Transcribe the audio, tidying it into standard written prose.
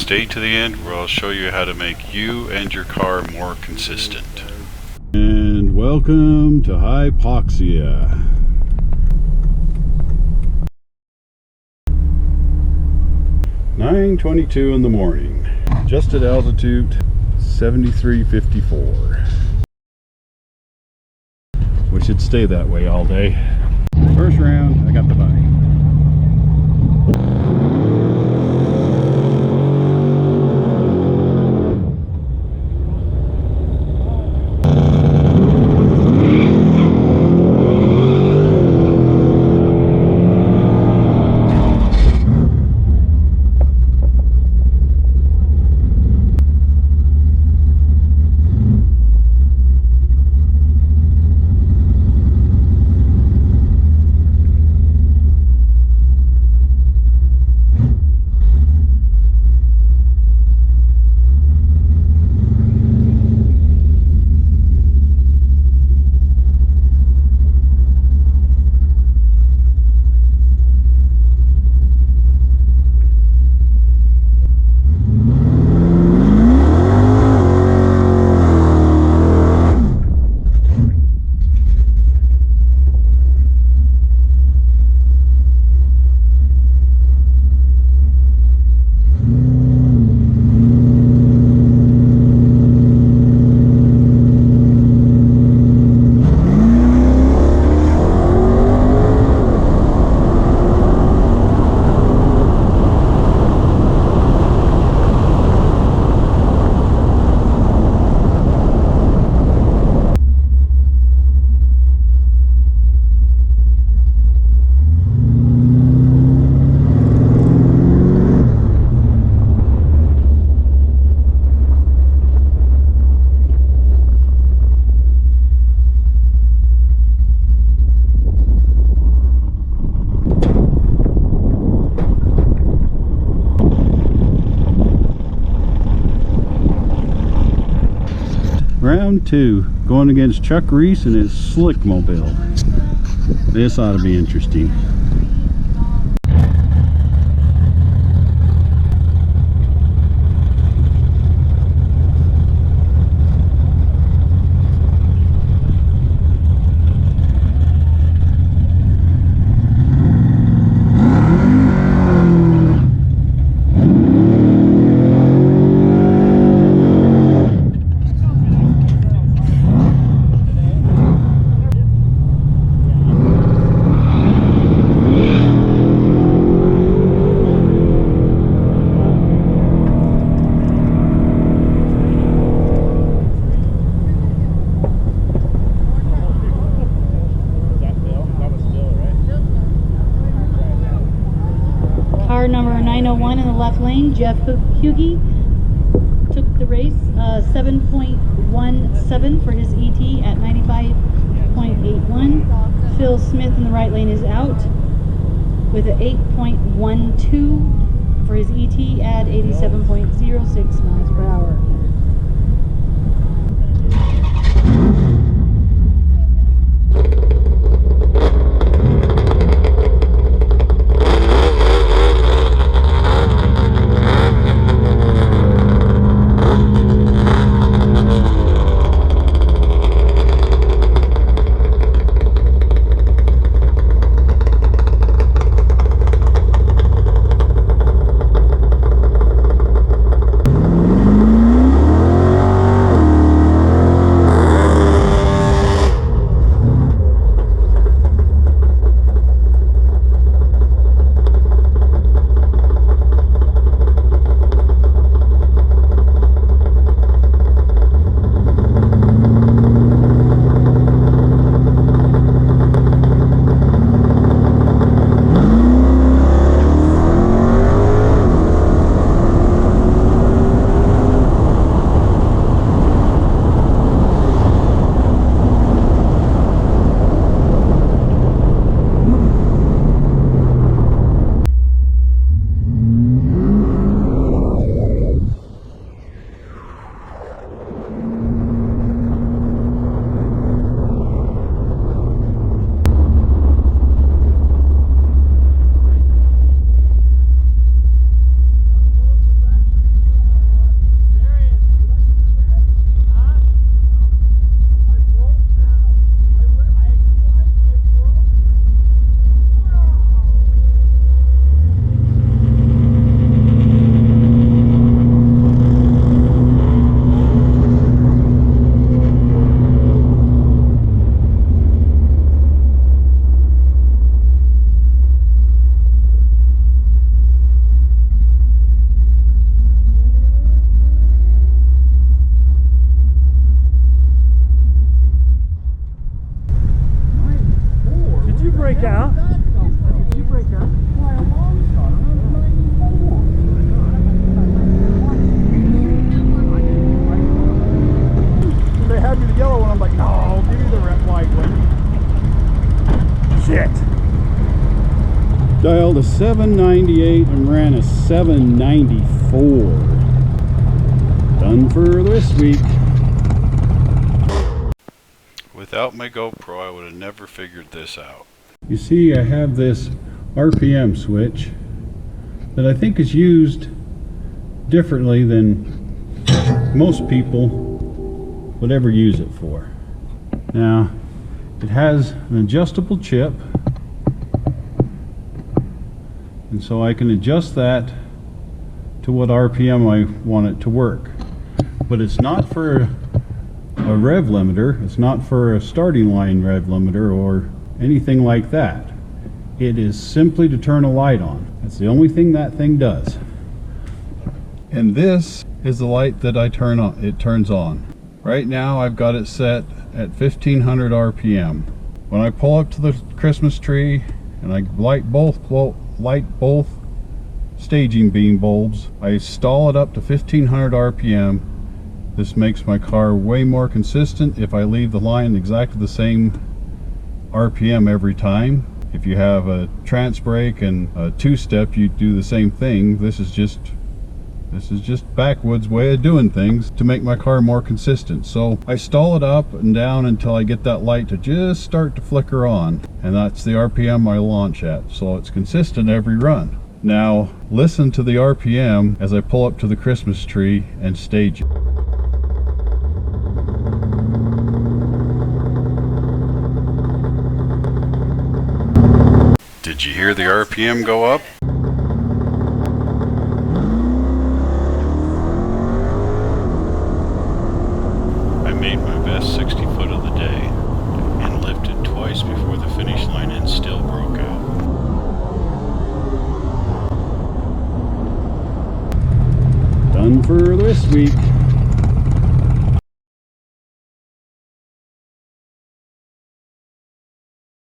stay to the end where I'll show you how to make you and your car more consistent. And welcome to hypoxia. (9:22 in the morning). Just at altitude 7354. We should stay that way all day. First round, I got the bike. Round 2, going against Chuck Reese and his Slick Mobile. This ought to be interesting. Car number 901 in the left lane, Jeff Hugie, took the race 7.17 for his ET at 95.81. Phil Smith in the right lane is out with an 8.12 for his ET at 87.06 miles per hour. break out. You break out. They had me the yellow one. I'm like, no, give me the red white one. Shit. Dialed a 798 and ran a 794. Done for this week. Without my GoPro, I would have never figured this out. You see, I have this RPM switch that I think is used differently than most people would ever use it for. Now, it has an adjustable chip, and so I can adjust that to what RPM I want it to work. But it's not for a rev limiter, it's not for a starting line rev limiter or anything like that. It is simply to turn a light on. That's the only thing that thing does. And this is the light that I turn on. It turns on. Right now I've got it set at 1500 RPM. When I pull up to the Christmas tree and I light both staging beam bulbs, I stall it up to 1500 RPM. This makes my car way more consistent if I leave the line exactly the same RPM every time. If you have a trans brake and a two-step, you do the same thing. This is just backwoods way of doing things to make my car more consistent. So I stall it up and down until I get that light to just start to flicker on, and that's the RPM I launch at, so it's consistent every run. Now listen to the RPM as I pull up to the Christmas tree and stage it. Did you hear the RPM go up? I made my best 60 foot of the day and lifted twice before the finish line and still broke out. Done for this week.